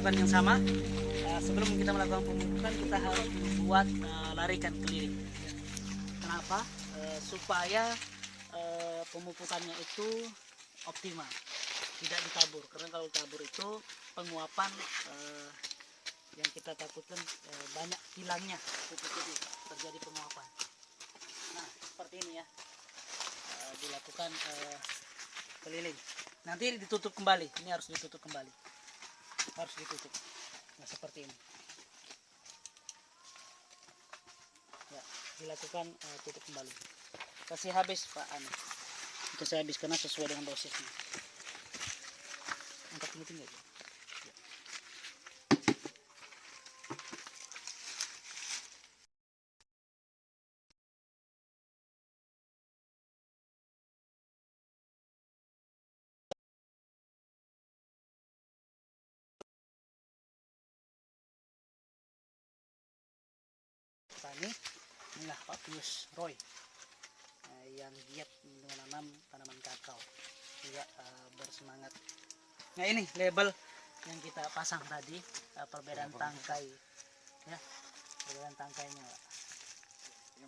melakukan yang sama. Sebelum kita melakukan pemupukan, kita harus membuat larikan keliling. Kenapa? Supaya pemupukannya itu optimal, tidak ditabur. Karena kalau tabur itu penguapan yang kita takutkan banyak hilangnya pupuk itu, terjadi penguapan. Nah, seperti ini ya, dilakukan keliling. Nanti ditutup kembali. Ini harus ditutup kembali. Harus ditutup. Nah, seperti ini. Ya, dilakukan tutup kembali. Kasih habis Pak Anu. Kasih habis karena sesuai dengan dosisnya. Angkat tinggi aja. Ya. Tani, inilah Pak Pius Roy yang giat menanam tanaman kakao, juga bersemangat. Nah, ini label yang kita pasang tadi, perbedaan tangkai, ya, perbedaan tangkainya.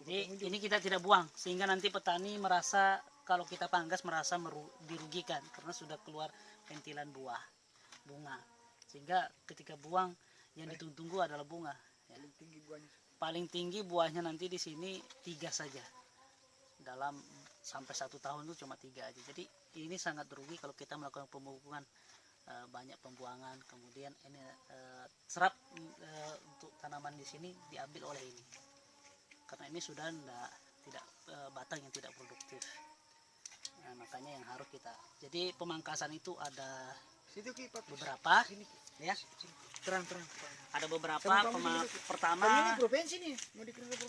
Jadi ini kita tidak buang, sehingga nanti petani merasa kalau kita pangkas merasa dirugikan karena sudah keluar pentilan bunga, sehingga ketika buang yang ditunggu adalah bunga. Ya. Paling tinggi buahnya nanti di sini 3 saja. Dalam sampai 1 tahun itu cuma 3 aja. Jadi ini sangat rugi kalau kita melakukan pemupukan banyak pembuangan. Kemudian ini serap untuk tanaman di sini diambil oleh ini. Karena ini sudah tidak batang yang tidak produktif. Nah, makanya yang harus kita. Jadi pemangkasan itu ada beberapa, ya. Terang. Ada beberapa. Pertama,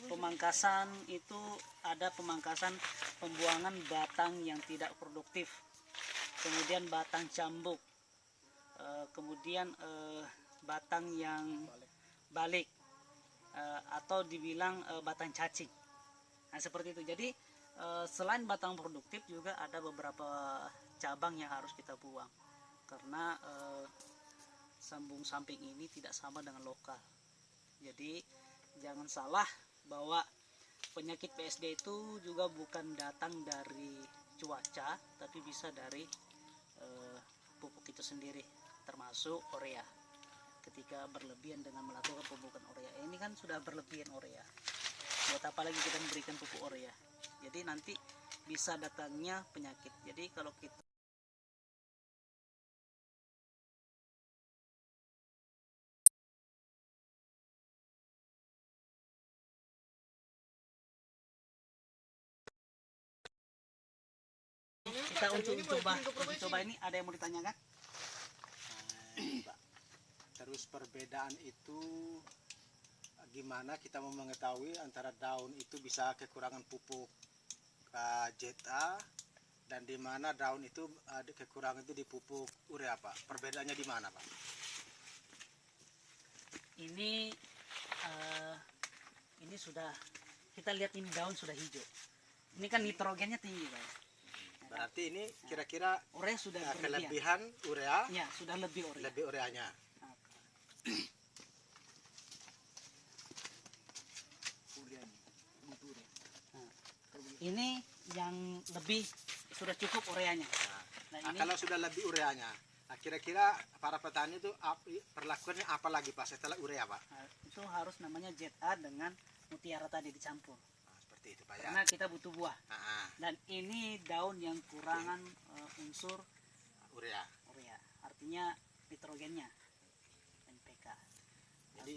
pemangkasan itu ada pemangkasan pembuangan batang yang tidak produktif, kemudian batang cambuk, kemudian batang yang balik, atau dibilang batang cacing. Nah, seperti itu. Jadi selain batang produktif juga ada beberapa cabang yang harus kita buang karena sambung samping ini tidak sama dengan lokal. Jadi jangan salah bahwa penyakit PSD itu juga bukan datang dari cuaca, tapi bisa dari pupuk itu sendiri, termasuk urea. Ketika berlebihan dengan melakukan pemupukan urea, ini kan sudah berlebihan urea. Buat apa lagi kita memberikan pupuk urea? Jadi nanti bisa datangnya penyakit. Jadi kalau kita untuk coba ini ada yang mau ditanyakan? Terus perbedaan itu gimana kita mau mengetahui antara daun itu bisa kekurangan pupuk ZA dan di mana daun itu ada kekurangan itu di pupuk urea, Pak? Perbedaannya di mana, Pak? Ini sudah kita lihat, ini daun sudah hijau. Ini kan nitrogennya tinggi, Pak. Berarti ini kira-kira urea sudah kelebihan urea. Ya, sudah lebih urea. Lebih ureanya. Ini yang lebih sudah cukup ureanya. Nah, kalau sudah lebih ureanya, kira-kira para petani itu perlakuannya apa lagi, Pak, setelah urea, Pak? Itu harus namanya ZA dengan mutiara tadi dicampur. Seperti itu, Pak, ya. Karena kita butuh buah. Dan ini daun yang kurangan unsur urea. Artinya nitrogennya, NPK. Jadi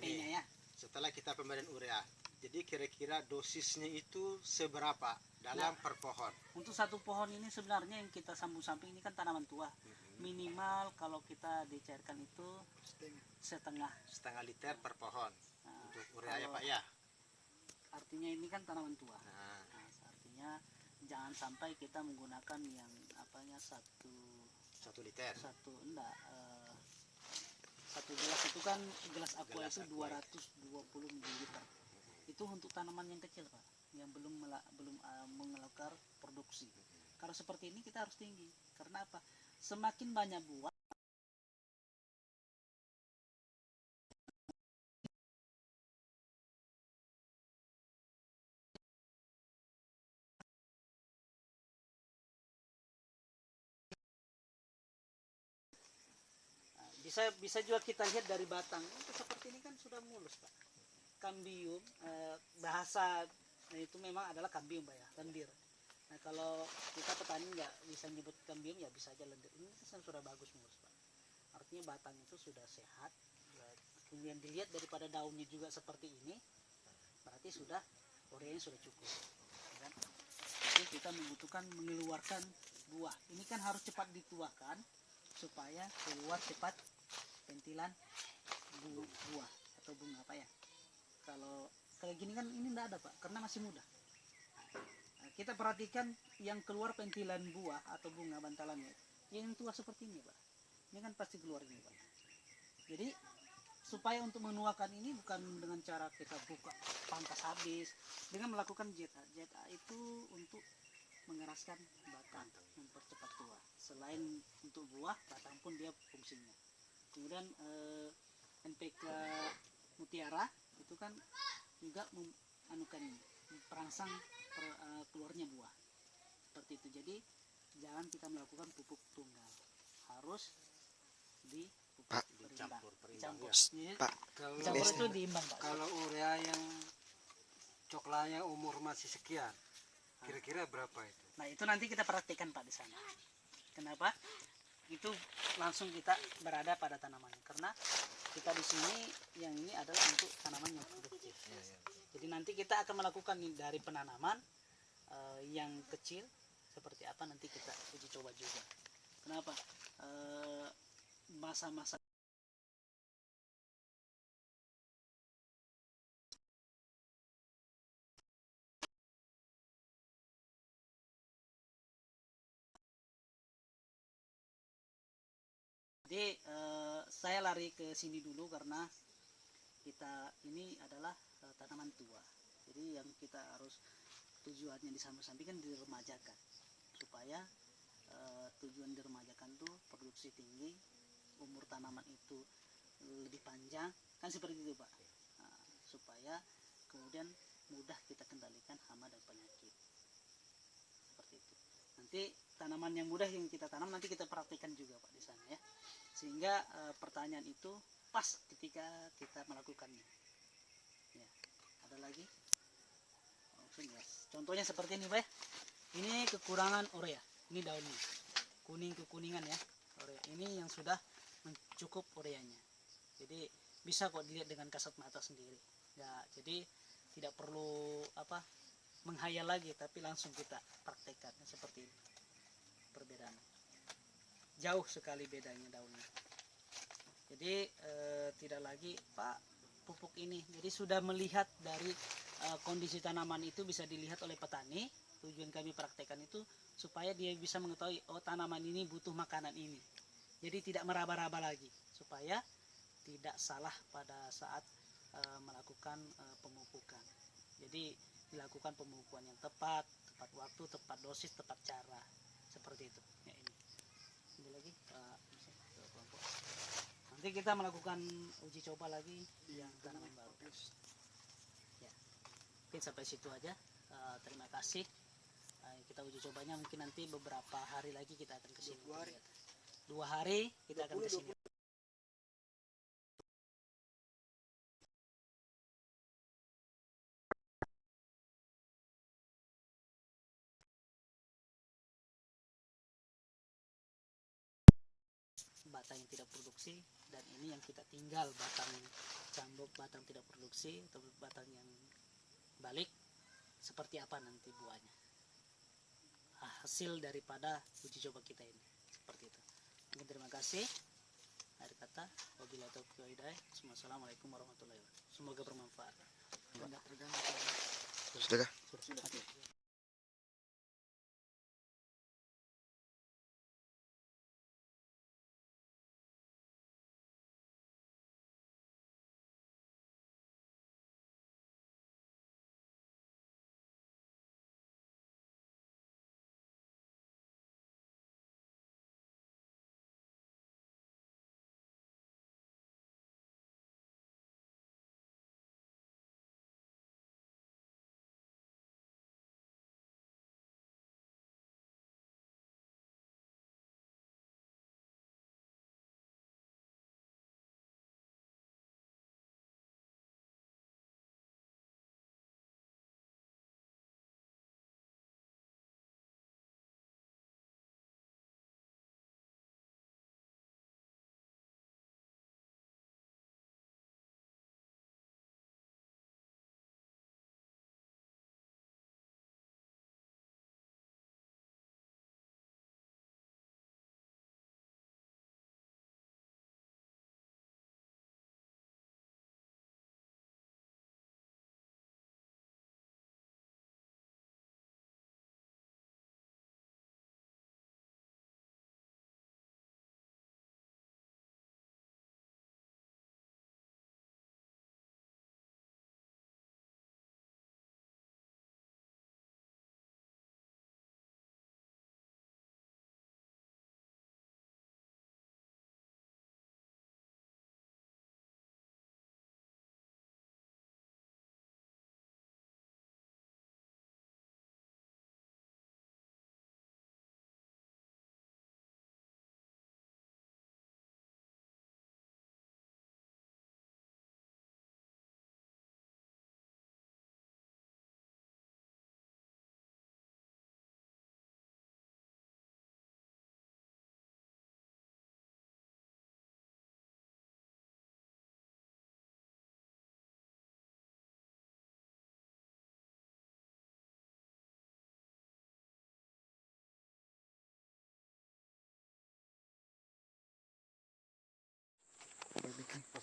ini, ya. Setelah kita pemberian urea, jadi kira-kira dosisnya itu seberapa dalam per pohon? Untuk satu pohon ini sebenarnya yang kita sambung samping ini kan tanaman tua. Minimal kalau kita dicairkan itu setengah liter per pohon untuk urea, ya, Pak, ya. Artinya ini kan tanaman tua. Artinya jangan sampai kita menggunakan yang satu liter. Satu gelas itu kan gelas aqua itu 220 ml. Itu untuk tanaman yang kecil, Pak, yang belum mengeluarkan produksi. Kalau seperti ini kita harus tinggi. Karena apa? Semakin banyak buah bisa juga kita lihat dari batang. Untuk seperti ini kan sudah mulus, Pak. Kambium, bahasa itu memang adalah kambium, Pak ya, lendir. Nah, kalau kita petani nggak bisa nyebut kambium, ya bisa aja lendir. Ini kan sudah bagus mulus, Pak. Artinya batang itu sudah sehat. Kemudian dilihat daripada daunnya juga seperti ini, berarti sudah ureanya sudah cukup. Kan? Jadi kita membutuhkan mengeluarkan buah. Ini kan harus cepat dituakan supaya keluar cepat pentilan buah atau bunga, Pak ya. Kalau kayak gini kan ini enggak ada, Pak, karena masih muda. Nah, kita perhatikan yang keluar pentilan buah atau bunga bantalannya, yang tua seperti ini, Pak. Ini kan pasti keluar ini, Pak. Jadi supaya untuk menuakan ini bukan dengan cara kita buka pangkas habis, dengan melakukan ZA. ZA itu untuk mengeraskan batang, mempercepat tua. Selain untuk buah, batang pun dia fungsinya. Kemudian NPK Mutiara itu kan juga merangsang keluarnya buah. Seperti itu. Jadi jangan kita melakukan pupuk tunggal, harus di Pak, dicampur dicampur. ya. Pak, Kalau Dicampur itu diimbang, Pak. kalau urea yang coklatnya umur masih sekian, kira-kira berapa itu? Nah, itu nanti kita praktikkan, Pak, di sana. Kenapa? Itu langsung kita berada pada tanamannya, karena kita di sini yang ini adalah untuk tanaman yang produktif. Jadi nanti kita akan melakukan dari penanaman yang kecil seperti apa, nanti kita uji coba juga. Kenapa? Masa-masa jadi saya lari ke sini dulu karena kita ini adalah tanaman tua. Jadi yang kita harus tujuannya disamping-sampingkan diremajakan, supaya tujuan diremajakan tuh produksi tinggi, umur tanaman itu lebih panjang, kan seperti itu, Pak. Nah, supaya kemudian mudah kita kendalikan hama dan penyakit, seperti itu. Nanti tanaman yang mudah yang kita tanam nanti kita praktikkan juga, Pak, di sana ya, sehingga pertanyaan itu pas ketika kita melakukannya. Ya, ada lagi? Langsung ya. Contohnya seperti ini, Pak ya. Ini kekurangan urea. Ini daunnya kuning kekuningan ya, urea. Ini yang sudah mencukup ureanya. Jadi bisa kok dilihat dengan kasat mata sendiri. Ya, jadi tidak perlu menghayal lagi, tapi langsung kita praktekkan seperti ini. Perbedaan jauh sekali bedanya daunnya. Jadi tidak lagi, Pak, pupuk ini. Jadi sudah melihat dari kondisi tanaman itu bisa dilihat oleh petani. Tujuan kami praktekkan itu supaya dia bisa mengetahui, oh, tanaman ini butuh makanan ini. Jadi tidak meraba-raba lagi, supaya tidak salah pada saat melakukan pemupukan. Jadi dilakukan pemupukan yang tepat waktu, tepat dosis, tepat cara, seperti itu. Ya, ini lagi nanti kita melakukan uji coba lagi yang tanaman baru. Ya, mungkin sampai situ aja. Terima kasih. Kita uji cobanya mungkin nanti beberapa hari lagi kita akan ke sini. 2 hari kita akan ke sini. Batang yang tidak produksi, dan ini yang kita tinggal batang cambuk, batang tidak produksi atau batang yang balik, seperti apa nanti buahnya, hasil daripada uji coba kita ini, seperti itu. Mungkin terima kasih. Akhir kata, wabillahi taufiq wal hidayah. Assalamualaikum warahmatullahi wabarakatuh. Semoga bermanfaat. Sudah.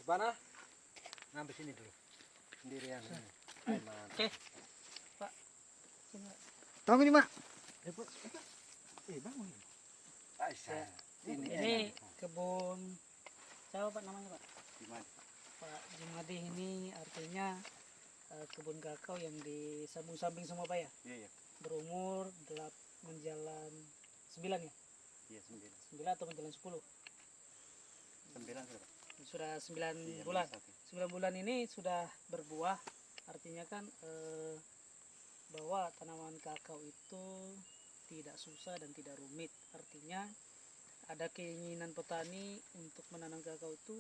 Mana? Ngambil sini dulu. Sendirian ini. Ayo, mantap. Oke. Pak. Sini, Pak. Tunggu nih, Mak. Bangun. Ya, ini kebun siapa Pak namanya Pak? Pak Jumadi. Ini artinya kebun kakao yang di samping semua Pak ya? Iya, iya. Berumur menjalan 9 ya? Iya, 9. 9 atau menjalan 10? 9 sudah. Sudah 9 Iya, bulan. satu. 9 bulan ini sudah berbuah. Artinya kan bahwa tanaman kakao itu tidak susah dan tidak rumit. Artinya ada keinginan petani untuk menanam kakao itu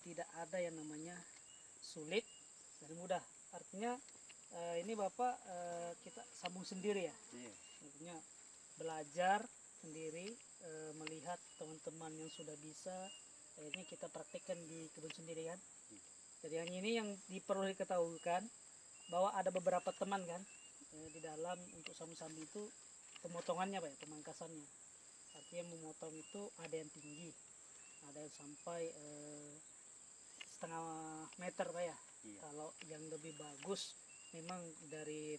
tidak ada yang namanya sulit dan mudah. Artinya ini Bapak kita sambung sendiri ya. Iya. Artinya belajar sendiri, melihat teman-teman yang sudah bisa, akhirnya kita praktekkan di kebun sendiri kan. Jadi yang ini yang perlu diketahuikan bahwa ada beberapa teman kan di dalam untuk samu-samu itu pemotongannya Pak ya, pemangkasannya. Artinya memotong itu ada yang tinggi, ada yang sampai setengah meter Pak ya. Iya. Kalau yang lebih bagus memang dari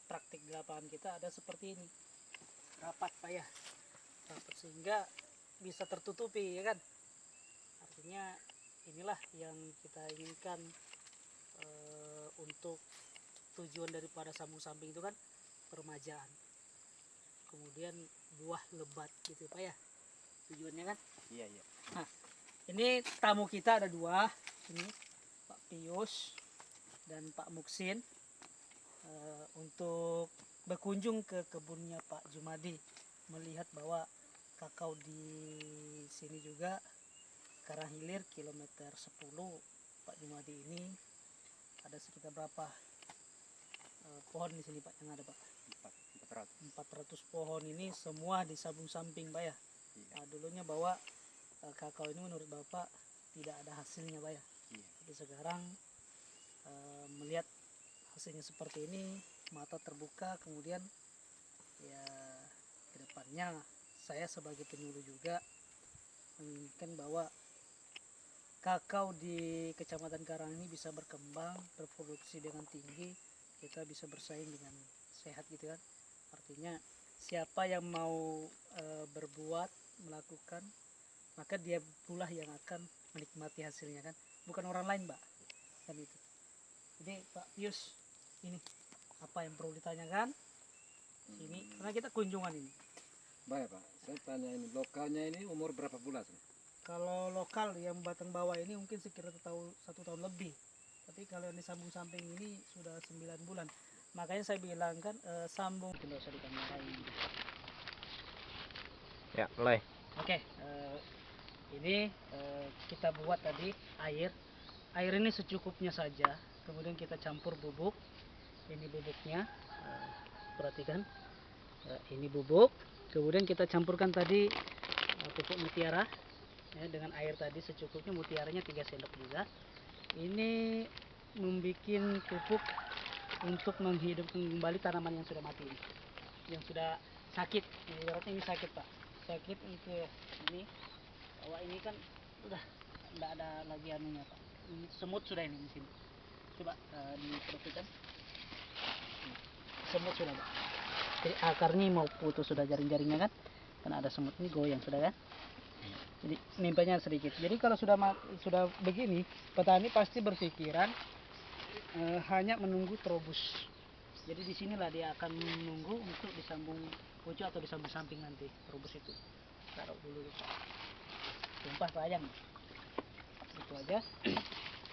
praktik di lapangan kita ada seperti ini, rapat Pak ya, rapat sehingga bisa tertutupi ya kan. Artinya inilah yang kita inginkan untuk tujuan daripada sambung samping itu kan peremajaan, kemudian buah lebat gitu Pak ya tujuannya kan. Iya, iya. Nah ini tamu kita ada 2 ini, Pak Pius dan Pak Muksin, untuk berkunjung ke kebunnya Pak Jumadi, melihat bahwa kakao di sini juga Karanghilir kilometer 10 Pak Jumadi ini ada sekitar berapa pohon di sini Pak yang ada Pak? 400 pohon. Ini semua di samping Pak ya. Iya. Nah, dulunya bahwa kakao ini menurut Bapak tidak ada hasilnya Pak ya. Iya. Tapi sekarang melihat hasilnya seperti ini, mata terbuka, kemudian ya kedepannya saya sebagai penyuluh juga menginginkan bahwa kakao di Kecamatan Karang ini bisa berkembang, berproduksi dengan tinggi, kita bisa bersaing dengan sehat gitu kan. Artinya siapa yang mau berbuat, melakukan, maka dia pula yang akan menikmati hasilnya kan, bukan orang lain Mbak kan itu. Jadi Pak Pius, ini apa yang perlu ditanyakan ini karena kita kunjungan ini. Baik Pak, saya tanya ini, lokalnya ini umur berapa bulan? Kalau lokal yang batang bawah ini mungkin sekitar 1 tahun lebih, tapi kalau yang di sambung samping ini sudah 9 bulan. Makanya saya bilang kan sambung tidak usah dikamerain. Ya, mulai. Oke, ini kita buat tadi air ini secukupnya saja, kemudian kita campur bubuk. Ini bubuknya, perhatikan, ini bubuk, kemudian kita campurkan tadi pupuk mutiara ya, dengan air tadi secukupnya, mutiaranya 3 sendok juga. Ini membuat pupuk untuk menghidupkan kembali tanaman yang sudah mati ini, yang sudah sakit. Ibaratnya ini sakit Pak, sakit itu ini, bahwa ini kan udah tidak ada lagi anunya Pak, ini semut sudah ini di sini. Coba diperhatikan, semut sudah Pak. Jadi akarnya mau putus sudah, jaring-jaringnya kan ada semut ini goyang sudah kan. Jadi nimpanya sedikit. Jadi kalau sudah begini, petani pasti berpikiran hanya menunggu terobos. Jadi disinilah dia akan menunggu untuk disambung pucuk atau disambung samping nanti terobos itu. Taruh dulu Pak. Tumpah sayang. Itu aja.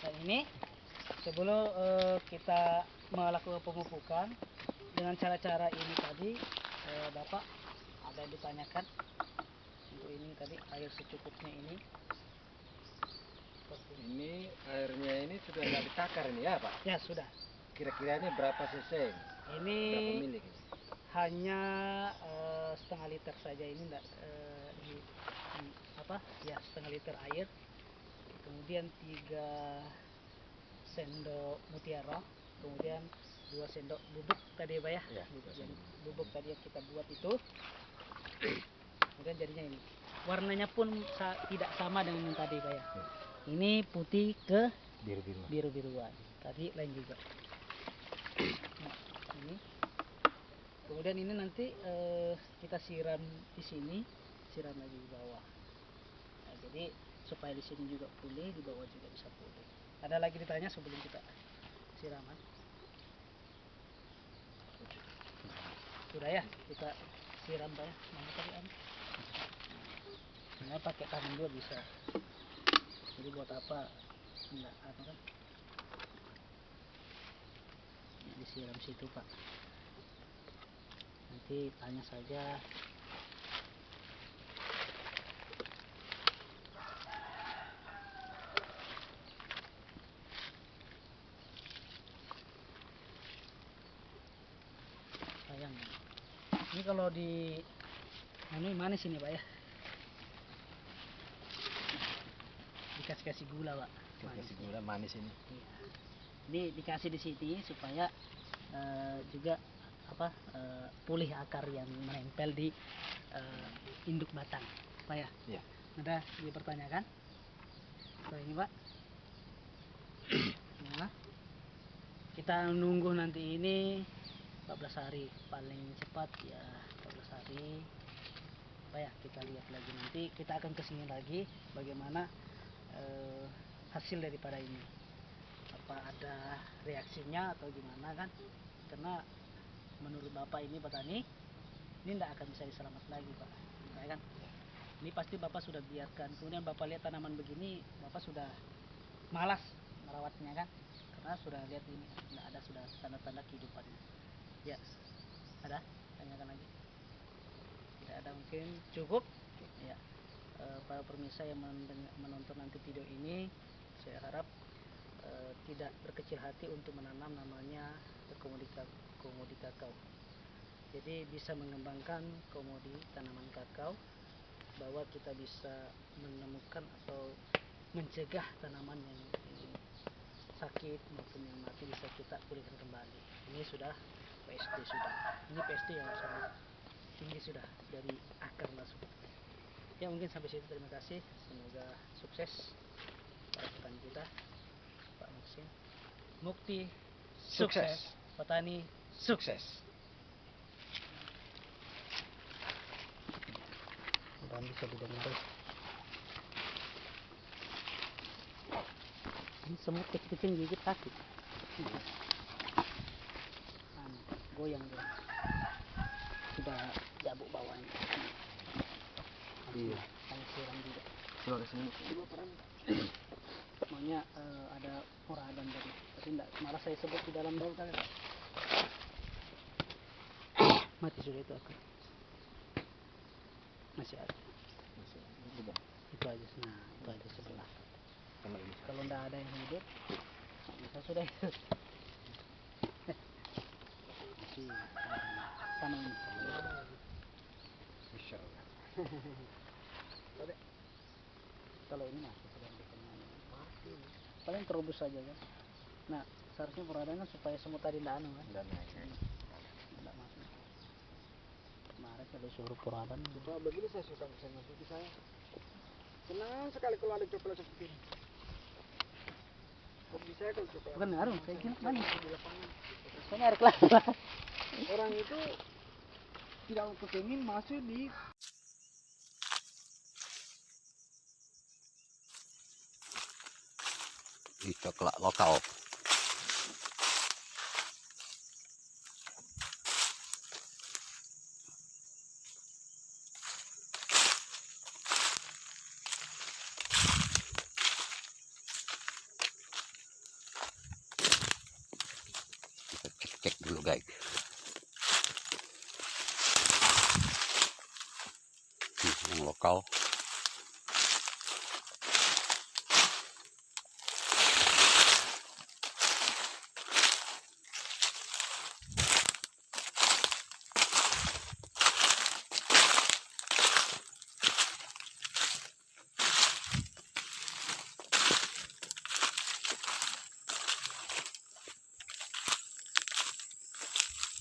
Dan ini sebelum kita melakukan pemupukan dengan cara-cara ini tadi, Bapak ada yang ditanyakan. Untuk ini tadi air secukupnya ini. Ini airnya ini sudah nggak ditakar ini ya Pak? Ya sudah. Kira-kira ini berapa cc? Ini Berapa mili? hanya setengah liter saja ini, enggak ya setengah liter air, kemudian 3 sendok mutiara, kemudian 2 sendok bubuk tadi Pak ya, Ya, bubuk tadi yang kita buat itu. Kemudian jadinya ini warnanya pun tidak sama dengan yang tadi Pak ya. Ini putih ke Biru-biru. biru-biruan. Tadi lain juga. Nah, ini. Kemudian ini nanti kita siram di sini, siram lagi di bawah. Nah, jadi supaya di sini juga pulih, di bawah juga bisa pulih. Ada lagi ditanya sebelum kita siraman? Sudah ya, kita siram Pak ya. Mana tadi Am? Nah, pakai tangan juga bisa. Jadi buat apa? Enggak apa kan? Ya, disiram situ Pak. Nanti tanya saja. Sayang. Ini kalau di manis ini Pak ya. Dikasih gula Pak. Kasih gula manis ini. Iya. Ini dikasih di sini supaya juga apa pulih akar yang menempel di induk batang, Pak ya. Iya. Ada dipertanyakan? So, ini Pak. Nah, kita nunggu nanti ini 14 hari paling cepat ya 14 hari. Pak ya, kita lihat lagi nanti kita akan kesini lagi bagaimana hasil daripada ini. Apa ada reaksinya atau gimana kan? Karena menurut Bapak ini petani ini tidak akan bisa diselamat lagi Pak, ya kan? Ini pasti Bapak sudah biarkan. Kemudian Bapak lihat tanaman begini, Bapak sudah malas merawatnya kan? Karena sudah lihat ini tidak ada sudah tanda-tanda kehidupannya. Ya, ada? Tanyakan lagi. Tidak ada mungkin cukup. Ya, para pemirsa yang menonton nanti video ini, saya harap tidak berkecil hati untuk menanam namanya komodi kakao. Jadi bisa mengembangkan komodi tanaman kakao, bahwa kita bisa menemukan atau mencegah tanaman yang sakit maupun yang mati bisa kita pulihkan kembali. Ini sudah PSD sudah. Ini PSD yang sangat tinggi sudah dari akar masuk. Ya mungkin sampai situ, terima kasih. Semoga sukses para petani kita. Pak Maksim. Mukti sukses. Petani sukses. Dan bisa didengar. Ini semut kecil-kecil gigit kaki. Goyang dia. Sudah jabuk bawahnya. Iya. Saya siram juga. Coba kesini. Maunya ada puradan tadi. Tapi enggak, malah saya sebut di dalam daun kali. Mati sudah itu akar. Masih ada. Itu aja, nah itu aja sebelah. Kalau enggak ada yang hidup, bisa sudah itu. Masih sama ini. Insya Allah. Kalau ini masih sedang dikenyang. Paling terubus saja kan. Nah seharusnya peradan kan supaya semut tadi tidak anu kan. Dan naik. Tidak masuk. Kemarin kalau suruh peradan. Kalau begini saya suka bisa masuki saya. Senang sekali kalau ada coklat seperti ini. Hobi saya kalau coklat. Bukan harum, saya kira banyak. Di lapangan. Soalnya air kelapa. Orang itu tidak kepingin masuk di coklat lokal. Kita cek dulu guys. Yang lokal.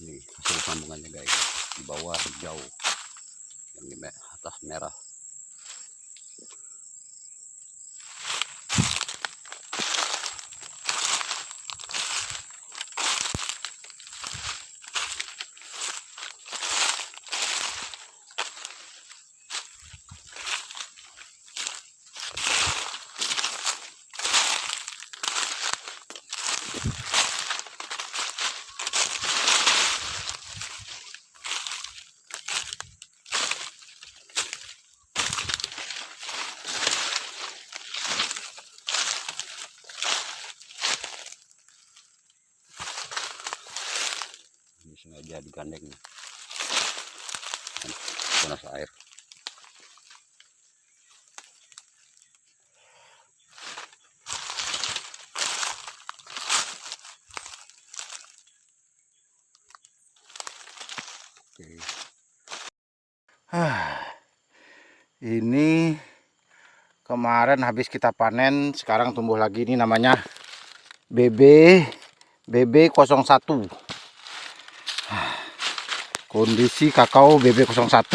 Ini hasil sambungannya guys, di bawah hijau, yang di atas merah. gandengnya. Panas air. Oke. Ini kemarin habis kita panen, sekarang tumbuh lagi. Ini namanya BB01. Kondisi kakao BB01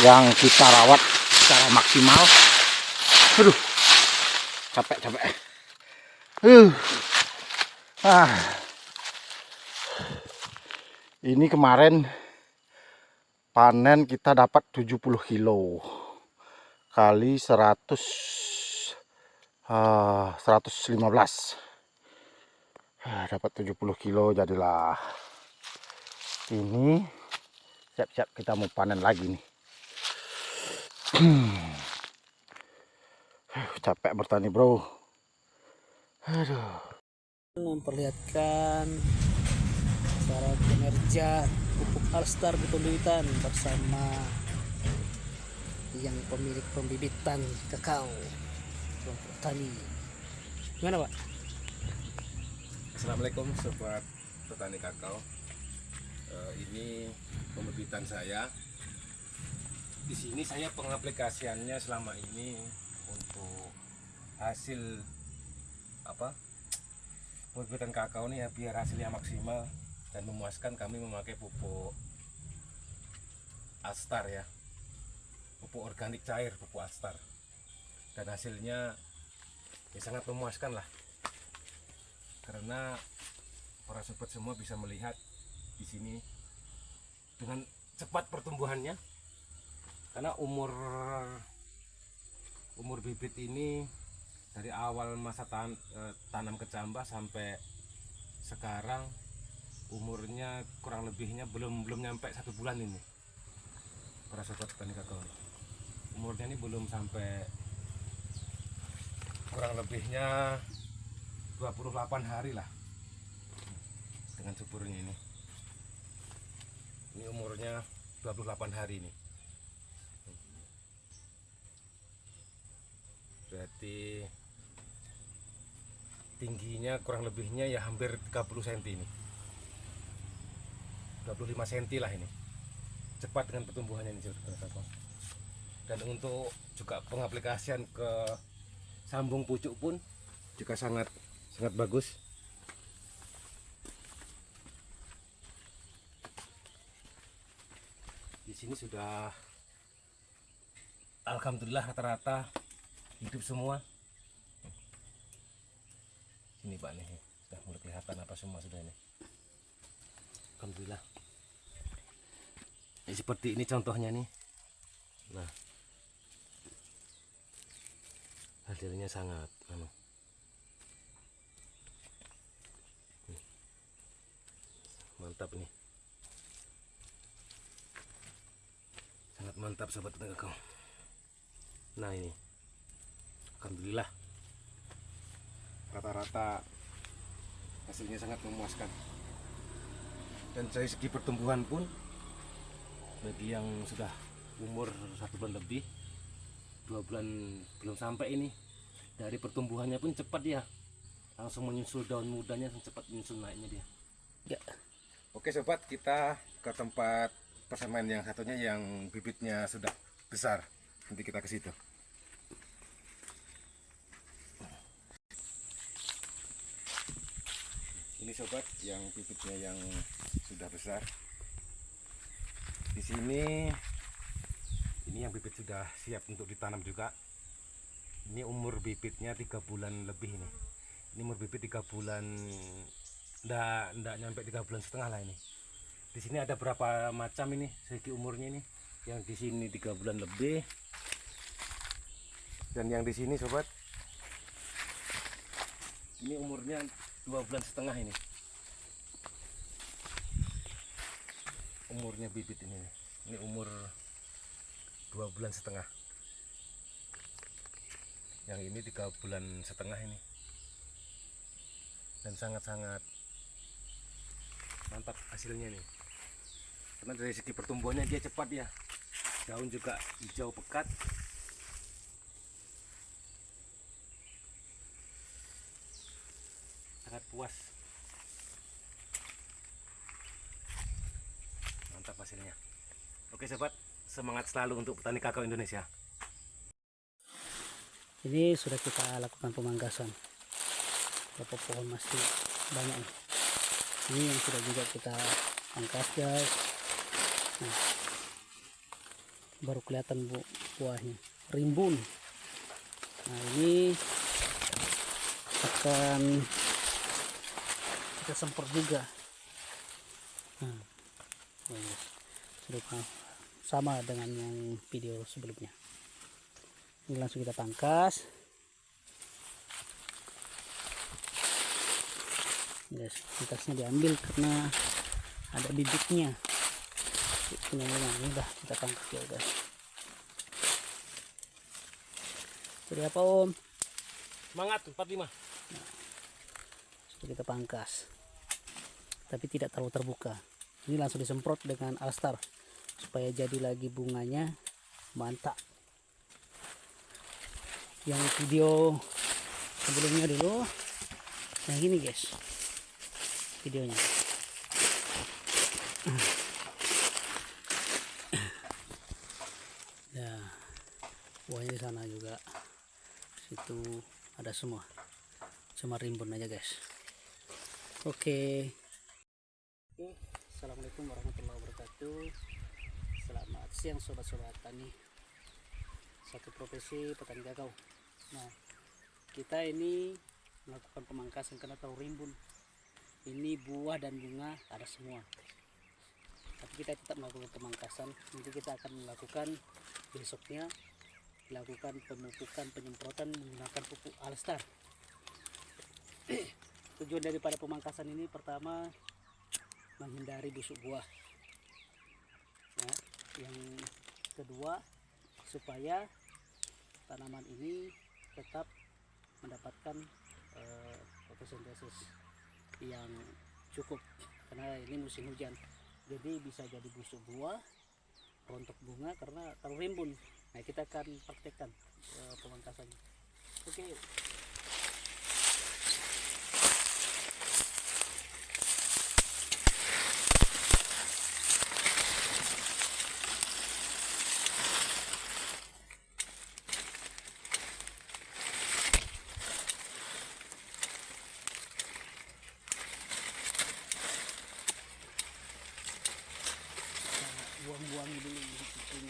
yang kita rawat secara maksimal. Aduh, capek. Ini kemarin panen kita dapat 70 kilo kali 115. Dapat 70 kilo, jadilah ini siap-siap kita mau panen lagi nih. Capek bertani, bro. Aduh. Memperlihatkan cara kinerja pupuk Alstar Betonduitan bersama yang pemilik pembibitan kakao kelompok tani. Gimana, Pak? Assalamualaikum sobat petani kakao. Ini pembibitan saya. Di sini saya pengaplikasiannya selama ini untuk hasil pembibitan kakao nih ya, biar hasilnya maksimal dan memuaskan, kami memakai pupuk Alstar ya, pupuk organik cair, pupuk Alstar, dan hasilnya ya sangat memuaskan lah, karena para sobat semua bisa melihat di sini dengan cepat pertumbuhannya, karena umur bibit ini dari awal masa tanam kecambah sampai sekarang umurnya kurang lebihnya belum nyampe 1 bulan ini. Para sobat petani kakao, umurnya ini belum sampai, kurang lebihnya 28 hari lah dengan suburnya ini. Ini umurnya 28 hari ini. Berarti tingginya kurang lebihnya ya hampir 30 cm ini, 25 cm lah ini. Cepat dengan pertumbuhannya ini. Dan untuk juga pengaplikasian ke sambung pucuk pun juga sangat bagus. Di sini sudah alhamdulillah rata-rata hidup semua. Ini Pak nih, sudah mulai kelihatan apa semua sudah ini. Alhamdulillah. Ini seperti ini contohnya nih. Nah, hasilnya sangat mantap ini. Sangat mantap sobat petani kakao. Nah ini, alhamdulillah rata-rata hasilnya sangat memuaskan. Dan dari segi pertumbuhan pun, bagi yang sudah umur 1 bulan lebih, 2 bulan belum sampai ini, dari pertumbuhannya pun cepat ya, langsung menyusul daun mudanya, cepat menyusul naiknya dia ya. Oke sobat, kita ke tempat persamaan yang satunya yang bibitnya sudah besar. Nanti kita ke situ. Ini sobat yang bibitnya yang sudah besar. Di sini ini yang bibit sudah siap untuk ditanam juga. Ini umur bibitnya 3 bulan lebih ini. Ini umur bibit 3 bulan, enggak nyampe 3 bulan setengah lah ini. Di sini ada berapa macam ini segi umurnya ini. Yang di sini 3 bulan lebih. Dan yang di sini sobat, ini umurnya 2 bulan setengah ini. Umurnya bibit ini. Ini umur 2 bulan setengah. Yang ini 3 bulan setengah ini. Dan sangat-sangat mantap hasilnya nih. Karena dari segi pertumbuhannya dia cepat ya. Daun juga hijau pekat. Sangat puas. Mantap hasilnya. Oke sobat, semangat selalu untuk petani kakao Indonesia. Ini sudah kita lakukan pemangkasan. Beberapa pohon masih banyak nih. Ini yang sudah juga kita pangkas guys. Nah, baru kelihatan buahnya rimbun. Nah, ini akan kita semprot juga. Nah, sudah sama dengan yang video sebelumnya. Ini langsung kita pangkas. Guys, pangkasnya diambil karena ada bibitnya. Ini udah kita pangkas ya guys. Jadi apa Om? Semangat 45. Sudah kita pangkas, tapi tidak terlalu terbuka. Ini langsung disemprot dengan Alstar supaya jadi lagi bunganya mantap. Yang video sebelumnya dulu, yang ini guys, videonya. Ya, buahnya di sana juga, situ ada semua, cuma rimbun aja guys. Oke. Assalamualaikum warahmatullahi wabarakatuh. Selamat siang sobat-sobat tani. Satu profesi petani kakao. Nah, kita ini melakukan pemangkasan karena tahu rimbun. Ini buah dan bunga ada semua. Tapi kita tetap melakukan pemangkasan. Nanti kita akan melakukan besoknya, dilakukan pemupukan, penyemprotan menggunakan pupuk Alstar. Tujuan daripada pemangkasan ini pertama menghindari busuk buah. Nah, yang kedua supaya tanaman ini tetap mendapatkan fotosintesis yang cukup karena ini musim hujan, jadi bisa jadi busuk buah, rontok bunga karena terlalu rimbun. Nah, kita akan praktekkan pemangkasannya. Oke. Buang-buang dulu ini.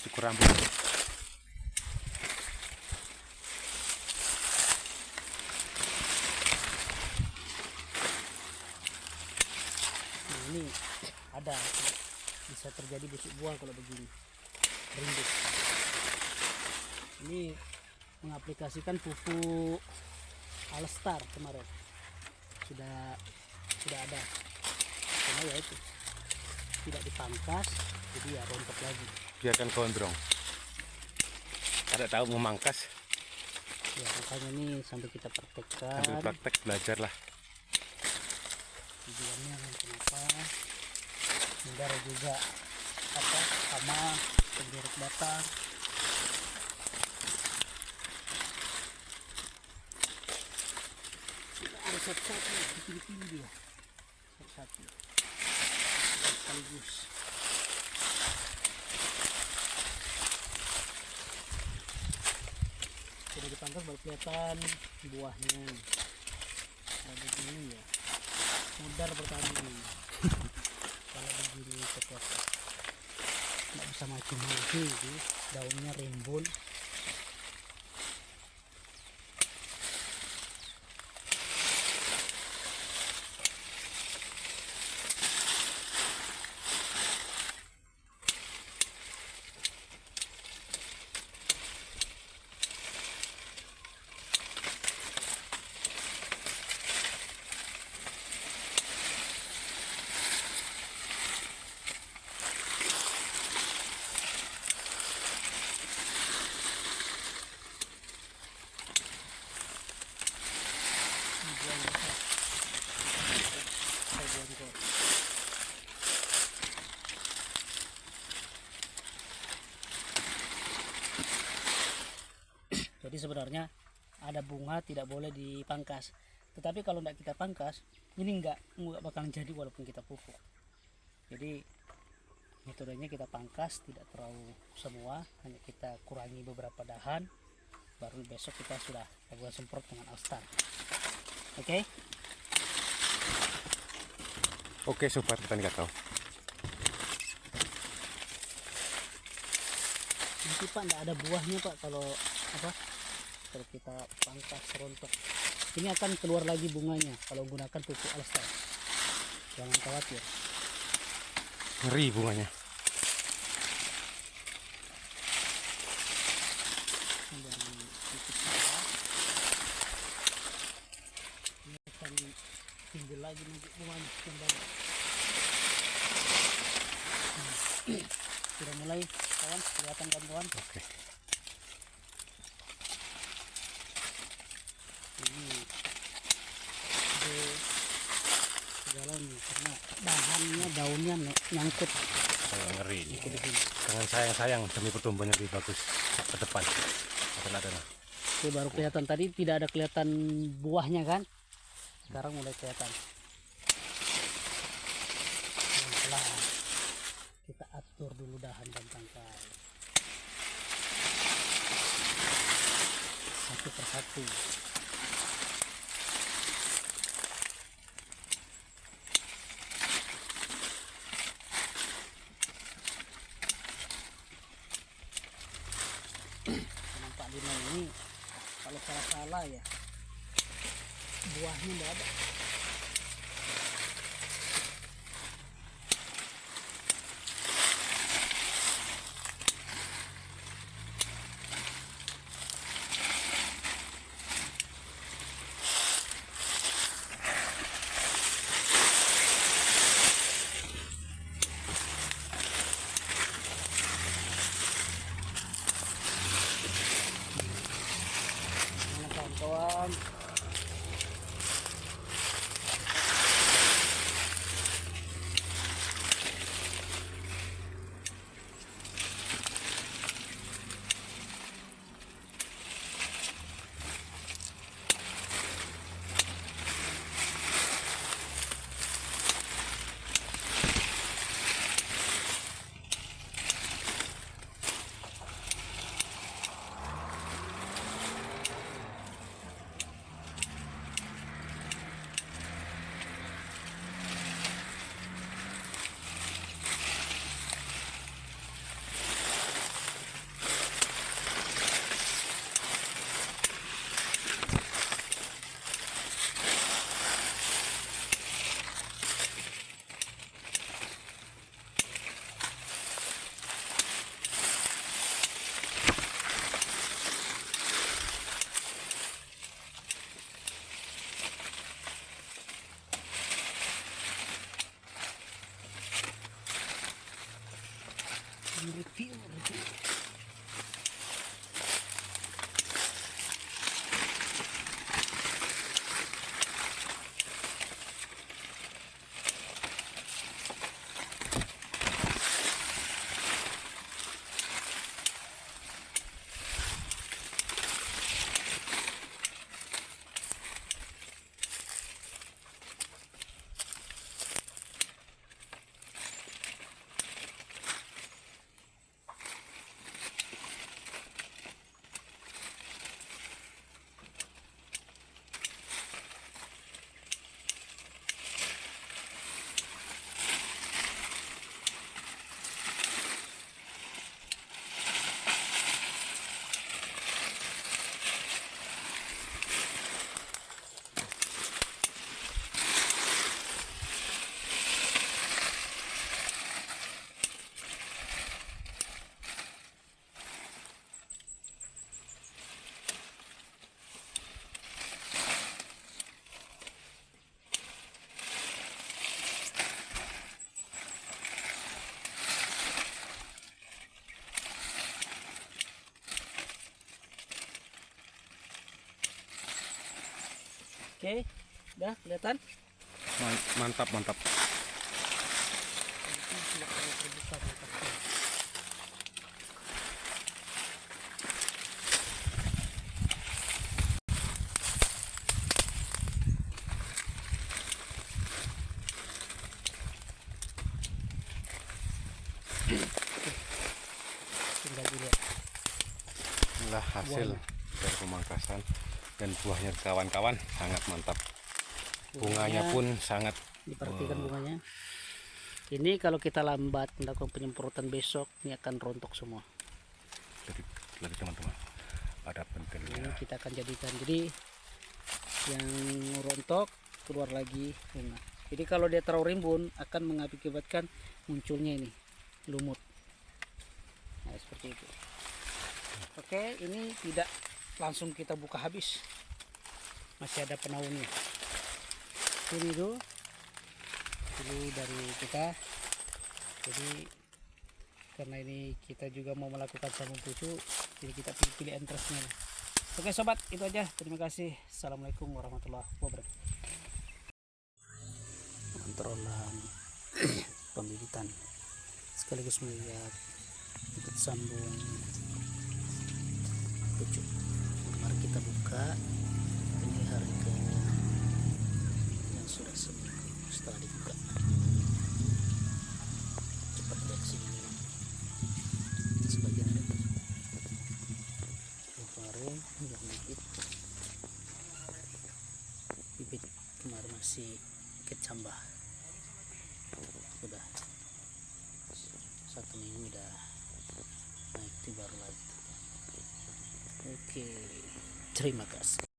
Cukur rambut. Nah, ini ada bisa terjadi busuk buah kalau begini rimbun. Ini mengaplikasikan pupuk Alstar kemarin sudah ada, karena ya itu tidak dipangkas jadi ya rontok lagi. Biarkan gondrong. Ada tahu memangkas. Ya makanya ini sambil kita praktekkan. Sambil praktek belajarlah. Tujuannya kenapa? Hindari juga hama, penjeruk batang. Ada satu-satu dipilih-pilih dia. Satu-satu. Sekaligus. Sudah dipangkas baru kelihatan buahnya. Nah, begini ya. Mudar pertama ini. Kalau begini tetap nggak bisa maju-maju, daunnya rimbun. Jadi sebenarnya ada bunga tidak boleh dipangkas. Tetapi kalau tidak kita pangkas, ini nggak bakalan jadi walaupun kita pupuk. Jadi metodenya kita pangkas, tidak terlalu semua, hanya kita kurangi beberapa dahan. Baru besok kita sudah lakukan semprot dengan Alstar. Oke? Oke, sobat petani kakao. Nanti Pak tidak ada buahnya Pak kalau kalau kita pangkas rontok. Ini akan keluar lagi bunganya kalau menggunakan pupuk Alstar. Jangan khawatir. Ngeri bunganya. Jangan pupuk salah. Ini akan timbul lagi nanti bunganya yang banyak. Sudah mulai kawan, kelihatan kan kawan? Oke. Ini segala nih karena dahannya, daunnya nyangkut Ngeri ini. di sini. Jangan sayang demi pertumbuhannya lebih bagus ke depan. Ada. Oke, baru kelihatan, tadi tidak ada kelihatan buahnya kan? Sekarang mulai kelihatan. Pelan-pelan kita atur dulu dahan dan tangkai satu persatu. Nampak Dina ini kalau salah-salah ya buahnya tidak ada. Mana kawan-kawan? Review. Oke, udah kelihatan? Mantap. lagi lihat. Inilah hasil dari pemangkasan dan buahnya kawan-kawan sangat mantap. Bunganya pun sangat diperhatikan bunganya. Ini kalau kita lambat melakukan penyemprotan besok ini akan rontok semua. Jadi teman-teman ada Ini pentingnya. kita akan jadikan, jadi yang rontok keluar lagi bunga. Jadi kalau dia terlalu rimbun akan mengakibatkan munculnya ini lumut. Nah seperti itu. Oke, ini tidak langsung kita buka habis, masih ada penaungnya. Ini dulu dari kita. Jadi karena ini kita juga mau melakukan sabun pucuk, jadi kita pilih entrance-nya. Oke sobat, itu aja. Terima kasih. Assalamualaikum warahmatullahi wabarakatuh. Kontrolan pembibitan sekaligus melihat ikut sambung pucuk. Mari kita buka. Ini harga yang sudah seminggu setelah dibuka. Cepat lihat sini, sebagian ada kemarin yang bibit kemarin masih kecambah, sudah 1 minggu udah naik baru lagi. Oke, terima kasih.